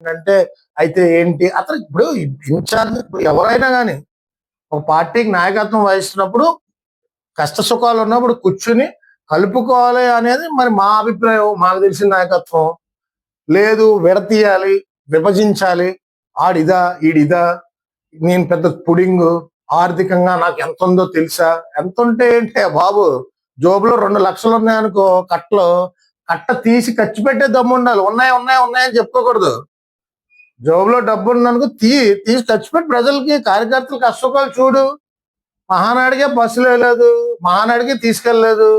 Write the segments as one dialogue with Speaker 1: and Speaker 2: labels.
Speaker 1: అంటే అయితే ఏంటి అతను ఇప్పుడు ఇన్ఛార్జ్ ఎవరైనా కానీ ఒక పార్టీకి నాయకత్వం వహిస్తున్నప్పుడు కష్ట సుఖాలు ఉన్నప్పుడు కూర్చుని కలుపుకోవాలి అనేది మరి మా అభిప్రాయం. మాకు తెలిసిన నాయకత్వం లేదు, విడతీయాలి, విభజించాలి, ఆడిదా ఈడిదా, నేను పెద్ద పుడింగు, ఆర్థికంగా నాకు ఎంత ఉందో తెలుసా, ఎంత ఉంటే ఏంటే బాబు, జోబులో 2 లక్షలు ఉన్నాయనుకో, కట్ట తీసి ఖర్చు పెట్టే దమ్ము ఉండాలి. ఉన్నాయని చెప్పుకోకూడదు. జోబులో డబ్బు ఉందనుకో తీసి ఖర్చు పెట్టి ప్రజలకి, కార్యకర్తలకు కష్టసుఖాలు చూడు. మహానాడికే బస్సులు వేయలేదు, మహానాడికే తీసుకెళ్ళలేదు.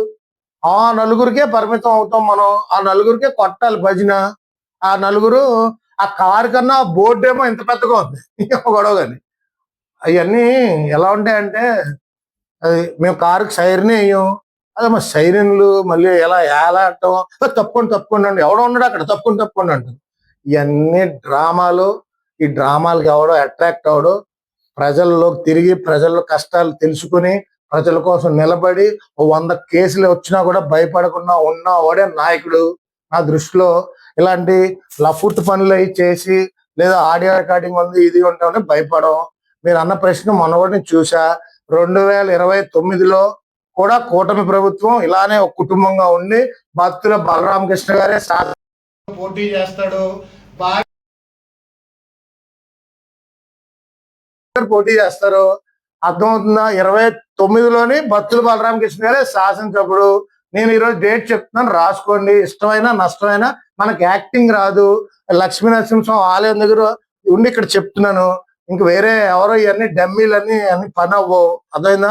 Speaker 1: ఆ నలుగురికే పరిమితం అవుతాం మనం. ఆ నలుగురికే కొట్టాలి భజన. ఆ నలుగురు, ఆ కారు కన్నా బోర్డు ఏమో ఇంత పెద్దగా ఉంది గొడవ. కానీ అవన్నీ ఎలా ఉంటాయంటే, అది మేము కారుకి సైరన్ వేయం, అదే మా సైరన్లు మళ్ళీ ఎలా ఏలాడటం, తప్పుకోండి అండి, ఎవడో ఉన్నాడు అక్కడ, తప్పుకోండి అంటారు. ఇవన్నీ డ్రామాలు. ఈ డ్రామాలకి ఎవడో అట్రాక్ట్ అవడు. ప్రజల్లోకి తిరిగి ప్రజల కష్టాలు తెలుసుకుని ప్రజల కోసం నిలబడి 100 కేసులు వచ్చినా కూడా భయపడకుండా ఉన్నవాడే నాయకుడు నా దృష్టిలో. ఇలాంటి లఫుట్ పనులు అవి చేసి లేదా ఆడియో రికార్డింగ్ ఉంది ఇది ఉంటామని భయపడం. మీరు అన్న ప్రశ్న మొన్నటి చూసా. 2029లో కూడా కూటమి ప్రభుత్వం ఇలానే ఒక కుటుంబంగా ఉండి భక్తుల బలరామకృష్ణ గారే పోటీ చేస్తాడు, పోటీ చేస్తారు. అర్థమవుతుందా? 29లోని భక్తుల బలరామకృష్ణ గారే శాసనసభ్యుడు. నేను ఈరోజు డేట్ చెప్తున్నాను, రాసుకోండి. ఇష్టమైనా నష్టమైనా, మనకి యాక్టింగ్ రాదు. లక్ష్మీ నరసింహస్వామి ఆలయం దగ్గర ఉండి ఇక్కడ చెప్తున్నాను. ఇంక వేరే ఎవరో ఇవన్నీ డమ్మీలన్నీ అన్ని పని అవ్వవు. అదైనా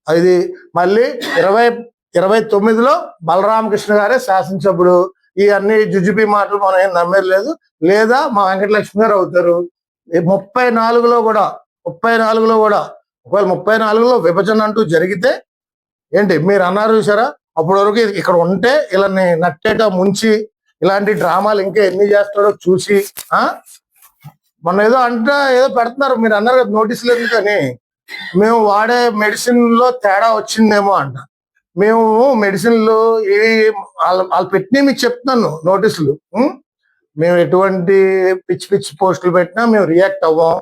Speaker 1: ఇది మళ్ళీ 2029లో బలరామకృష్ణ గారే శాసనసభ్యుడు. ఈ అన్ని జుజుబీ మాటలు మనం ఏం నమ్మేది లేదు. లేదా మా వెంకటలక్ష్మి గారు అవుతారు. 34లో కూడా ఒకవేళ 34లో విభజన అంటూ జరిగితే ఏంటి మీరు అన్నారు చూసారా, అప్పటి వరకు ఇక్కడ ఉంటే ఇలా నట్టేట ముంచి ఇలాంటి డ్రామాలు ఇంకా ఎన్ని చేస్తాడో చూసి మొన్న ఏదో పెడుతున్నారు. మీరు అన్నారు కదా నోటీసులు ఎందుకని, మేము వాడే మెడిసిన్ లో తేడా వచ్చిందేమో అంట. మేము మెడిసిన్లు వాళ్ళు పెట్టినవి మీకు చెప్తున్నాను నోటీసులు. మేము ఎటువంటి పిచ్చి పోస్టులు పెట్టినా మేము రియాక్ట్ అవ్వం.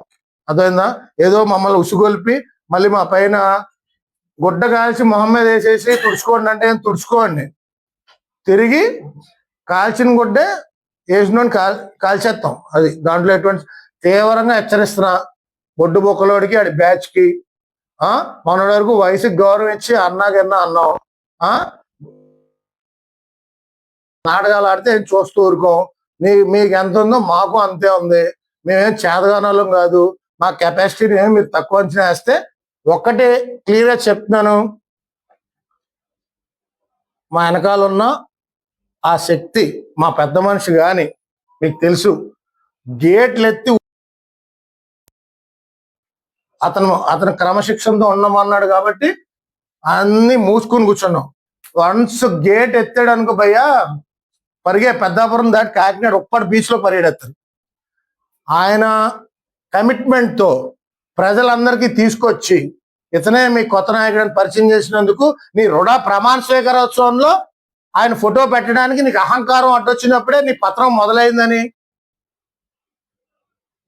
Speaker 1: అదైందా? ఏదో మమ్మల్ని ఉసుగొల్పి మళ్ళీ మా పైన గుడ్డ కాల్చి మొహం మీద వేసేసి తుడుచుకోండి అంటే తుడుచుకోండి, తిరిగి కాల్చిన గుడ్డే వేసిన కాల్చేస్తాం. అది దాంట్లో ఎటువంటి తీవ్రంగా హెచ్చరిస్తున్నా. బొడ్డు బొక్కలోడికి ఆడి బ్యాచ్ కి మొన్నటి వరకు వయసుకి గౌరవం ఇచ్చి అన్నాగన్నా అన్నాం. నాటకాలు ఆడితే చూస్తూ ఊరుకోం. మీకు ఎంత ఉందో మాకు అంతే ఉంది. మేమేం చేతగానాలం కాదు. మా కెపాసిటీని ఏమి మీరు తక్కువ అంచనా వేస్తే ఒక్కటే క్లియర్గా చెప్తున్నాను, మా వెనకాల ఉన్న ఆ శక్తి మా పెద్ద మనిషి కానీ మీకు తెలుసు, గేట్లు ఎత్తి అతను క్రమశిక్షణతో ఉండమన్నాడు కాబట్టి అన్ని మూసుకుని కూర్చున్నాం. వన్స్ గేట్ ఎత్తాడు అనుకో భయ్యా, పెద్దాపురం దాటి కాకినాడ ఉప్పటి బీచ్ లో పరిగెడతారు. ఆయన కమిట్మెంట్ తో ప్రజలందరికీ తీసుకొచ్చి ఇతనే మీ కొత్త నాయకుడిని పరిచయం చేసినందుకు నీ రుడా ప్రమాణ స్వీకారోత్సవంలో ఆయన ఫోటో పెట్టడానికి నీకు అహంకారం అడ్డొచ్చినప్పుడే నీ పత్రం మొదలైందని,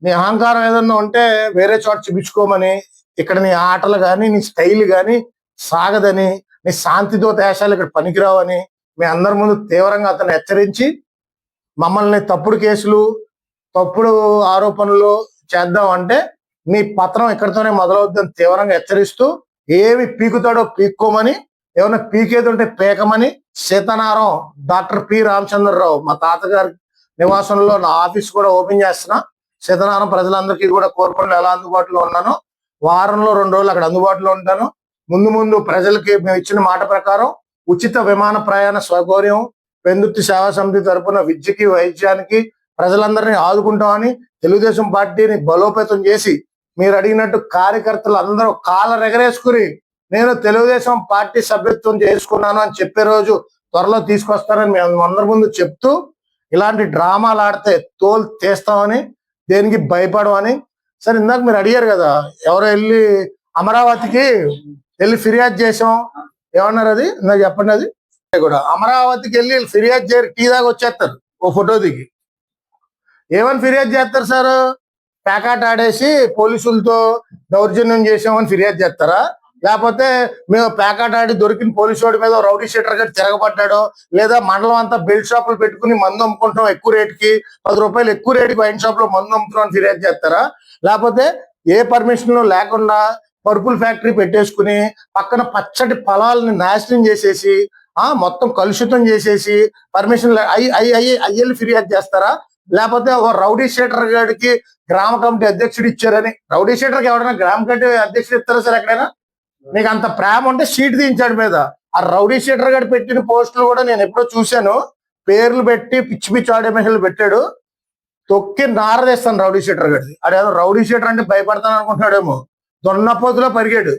Speaker 1: నీ అహంకారం ఏదన్నా ఉంటే వేరే చోట చూపించుకోమని, ఇక్కడ నీ ఆటలు కానీ నీ స్టైల్ కానీ సాగదని, నీ శాంతితో దేశాలు ఇక్కడ పనికిరావని మీ అందరి ముందు తీవ్రంగా అతను హెచ్చరించి మమ్మల్ని తప్పుడు కేసులు తప్పుడు ఆరోపణలు చేద్దాం అంటే నీ పత్రం ఇక్కడితోనే మొదలవుద్దని తీవ్రంగా హెచ్చరిస్తూ, ఏమి పీకుతాడో పీక్కోమని, ఏమైనా పీకేది ఉంటే పీకమని సీతారాం డాక్టర్ పి రామచంద్రరావు మా తాతగారి నివాసంలో నా ఆఫీస్ కూడా ఓపెన్ చేస్తున్నా. సీతారాం ప్రజలందరికీ కూడా కోరుకుండా ఎలా అందుబాటులో ఉన్నానో వారంలో 2 రోజులు అక్కడ అందుబాటులో ఉంటాను. ముందు ప్రజలకి మేము ఇచ్చిన మాట ప్రకారం ఉచిత విమాన ప్రయాణ సౌకర్యం పెందుర్తి సేవా సమితి తరపున విద్యకి వైద్యానికి ప్రజలందరినీ ఆదుకుంటామని తెలుగుదేశం పార్టీని బలోపేతం చేసి మీరు అడిగినట్టు కార్యకర్తలు అందరూ కాళ్ళ ఎగరేసుకుని నేను తెలుగుదేశం పార్టీ సభ్యత్వం చేసుకున్నాను అని చెప్పే రోజు త్వరలో తీసుకొస్తానని మేము అందరి ముందు చెప్తూ, ఇలాంటి డ్రామాలు ఆడితే తోలు తీస్తామని, దేనికి భయపడమని. సరే, ఇందాక మీరు అడిగారు కదా ఎవరో వెళ్ళి అమరావతికి వెళ్ళి ఫిర్యాదు చేసాం ఏమన్నారు, అది ఇందాక చెప్పండి. అది కూడా అమరావతికి వెళ్ళి ఫిర్యాదు చేయరు, టీ దాకా వచ్చేస్తారు ఓ ఫోటో దిగి. ఏమని ఫిర్యాదు చేస్తారు సార్? ప్యాకాట్ ఆడేసి పోలీసులతో దౌర్జన్యం చేసామని ఫిర్యాదు చేస్తారా? లేకపోతే మేము ప్యాకాట్ ఆడి దొరికిన పోలీసు వాడి మీద రౌడీ షీటర్ గట్టి తిరగబడ్డాడో, లేదా మండలం అంతా బెల్ట్ షాపులు పెట్టుకుని మందు అమ్ముకుంటాం ఎక్కువ రేటుకి, 10 రూపాయలు ఎక్కువ రేటుకి వైన్ షాప్ లో మందు అమ్ముతున్నాం అని ఫిర్యాదు చేస్తారా? లేకపోతే ఏ పర్మిషన్ లేకుండా పరుపుల ఫ్యాక్టరీ పెట్టేసుకుని పక్కన పచ్చటి పొలాలని నాశనం చేసేసి మొత్తం కలుషితం చేసేసి పర్మిషన్ అయ్యి ఫిర్యాదు చేస్తారా? లేకపోతే ఓ రౌడీ షీటర్ గారికి గ్రామ కమిటీ అధ్యక్షుడు ఇచ్చారని, రౌడీ షీటర్కి ఎవరైనా గ్రామ కమిటీ అధ్యక్షుడు ఇస్తారా సార్? ఎక్కడైనా నీకు అంత ప్రేమ ఉంటే షీట్ దించాడు మీద. ఆ రౌడీ షీటర్ గారు పెట్టిన పోస్టులు కూడా నేను ఎప్పుడో చూశాను, పేర్లు పెట్టి పిచ్చి పిచ్చి ఆడే మహిళలు పెట్టాడు. తొక్కి నారదేస్తాను రౌడీ షీటర్ గడిది. అదేదో రౌడీ షీటర్ అంటే భయపడతాను అనుకుంటున్నాడేమో, దొన్నపోతులో పరిగాడు.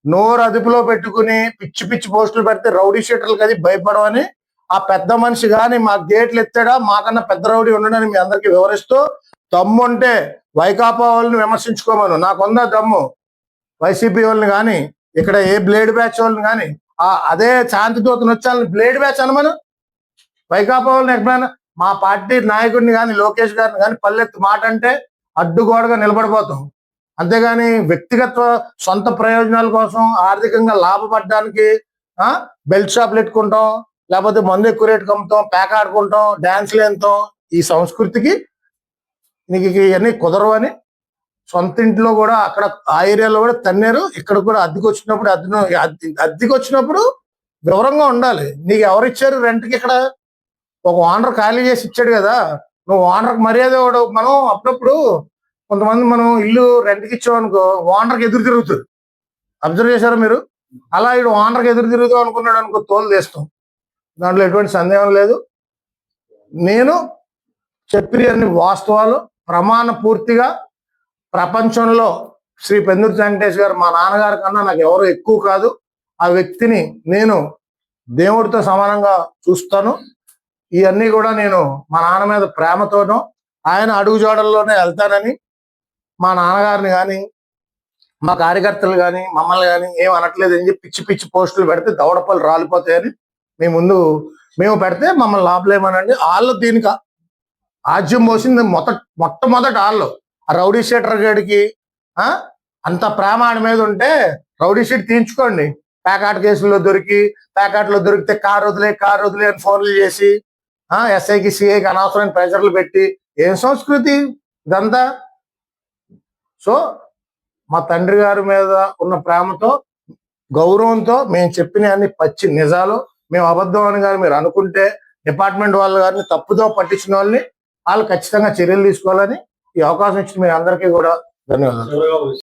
Speaker 1: నోరు అదుపులో పెట్టుకుని పిచ్చి పిచ్చి పోస్టులు పెడితే రౌడీ షీటర్లకు అది భయపడమని ఆ పెద్ద మనిషి కానీ మా గేట్లు ఎత్తాడా, మాకన్నా పెద్ద రౌడీ ఉండడని మీ అందరికి వివరిస్తూ, దమ్ము ఉంటే వైకాపా వాళ్ళని విమర్శించుకోమను, నాకుందా దమ్ము. వైసీపీ వాళ్ళని కానీ, ఇక్కడ ఏ బ్లేడ్ బ్యాచ్ వాళ్ళని కానీ, అదే శాంతిదూతను వచ్చాలని బ్లేడ్ బ్యాచ్ అనమను. వైకాపా వాళ్ళని ఎక్కడైనా మా పార్టీ నాయకుడిని కానీ, లోకేష్ గారిని కానీ పల్లెత్తి మాట అంటే అడ్డుగోడగా నిలబడిపోతాం. అంతేగాని వ్యక్తిగత సొంత ప్రయోజనాల కోసం ఆర్థికంగా లాభపడడానికి బెల్ట్ షాప్లు పెట్టుకుంటాం, లేకపోతే మందు ఎక్కువ రేటుకి అమ్ముతాం, ప్యాక్ ఆడుకుంటాం, డాన్సులు ఎంతాం, ఈ సంస్కృతికి నీకు ఇవన్నీ కుదరవు అని సొంత ఇంట్లో కూడా అక్కడ ఆ ఏరియాలో కూడా తన్నారు. ఇక్కడ కూడా అద్దెకి వచ్చినప్పుడు వివరంగా ఉండాలి. నీకు ఎవరు ఇచ్చారు రెంట్కి? ఇక్కడ ఒక ఓనర్ ఖాళీ చేసి ఇచ్చాడు కదా, నువ్వు ఓనర్కి మర్యాద ఇవ్వడు. మనం అప్పుడప్పుడు కొంతమంది మనం ఇల్లు రెంట్కి ఇచ్చామనుకో, ఓనర్కి ఎదురు తిరుగుతుంది. అబ్జర్వ్ చేశారా మీరు? అలా ఇటు ఓనర్కి ఎదురు తిరుగుతాం అనుకున్నాడు అనుకో, తోలు తీస్తాం. దాంట్లో ఎటువంటి సందేహం లేదు. నేను చెప్పిన అన్ని వాస్తవాలు ప్రమాణ పూర్తిగా. ప్రపంచంలో శ్రీ పెందుర్తి వెంకటేష్ గారు మా నాన్నగారి కన్నా నాకు ఎవరు ఎక్కువ కాదు. ఆ వ్యక్తిని నేను దేవుడితో సమానంగా చూస్తాను. ఇవన్నీ కూడా నేను మా నాన్న మీద ప్రేమతోనూ ఆయన అడుగుజాడల్లోనే వెళ్తానని మా నాన్నగారిని కానీ, మా కార్యకర్తలు కానీ, మమ్మల్ని కానీ ఏం అనట్లేదు అని చెప్పి పిచ్చి పిచ్చి పోస్టులు పెడితే దవడపల్లి రాలిపోతాయని మేము పెడితే మమ్మల్ని లాభలేమనండి. వాళ్ళు దీనికి ఆజ్యం పోసింది మొట్టమొదటి వాళ్ళు. ఆ రౌడీ షీటర్ గడికి అంత ప్రేమ ఆడి మీద ఉంటే రౌడీ షీట్ తీయించుకోండి. ప్యాకాట్ కేసుల్లో ప్యాకాట్లో దొరికితే కారు వదిలే అని ఫోన్లు చేసి ఎస్ఐకి సిఐకి అనవసరమైన ప్రెషర్లు పెట్టి ఏం సంస్కృతి ఇదంతా? సో మా తండ్రి గారి మీద ఉన్న ప్రేమతో, గౌరవంతో మేము చెప్పిన అన్ని పచ్చి నిజాలు. మేము అబద్ధం అని కానీ మీరు అనుకుంటే డిపార్ట్మెంట్ వాళ్ళు కానీ తప్పుదో పట్టించిన వాళ్ళని వాళ్ళు ఖచ్చితంగా చర్యలు తీసుకోవాలని ఈ అవకాశం ఇచ్చిన మీ అందరికీ కూడా ధన్యవాదాలు.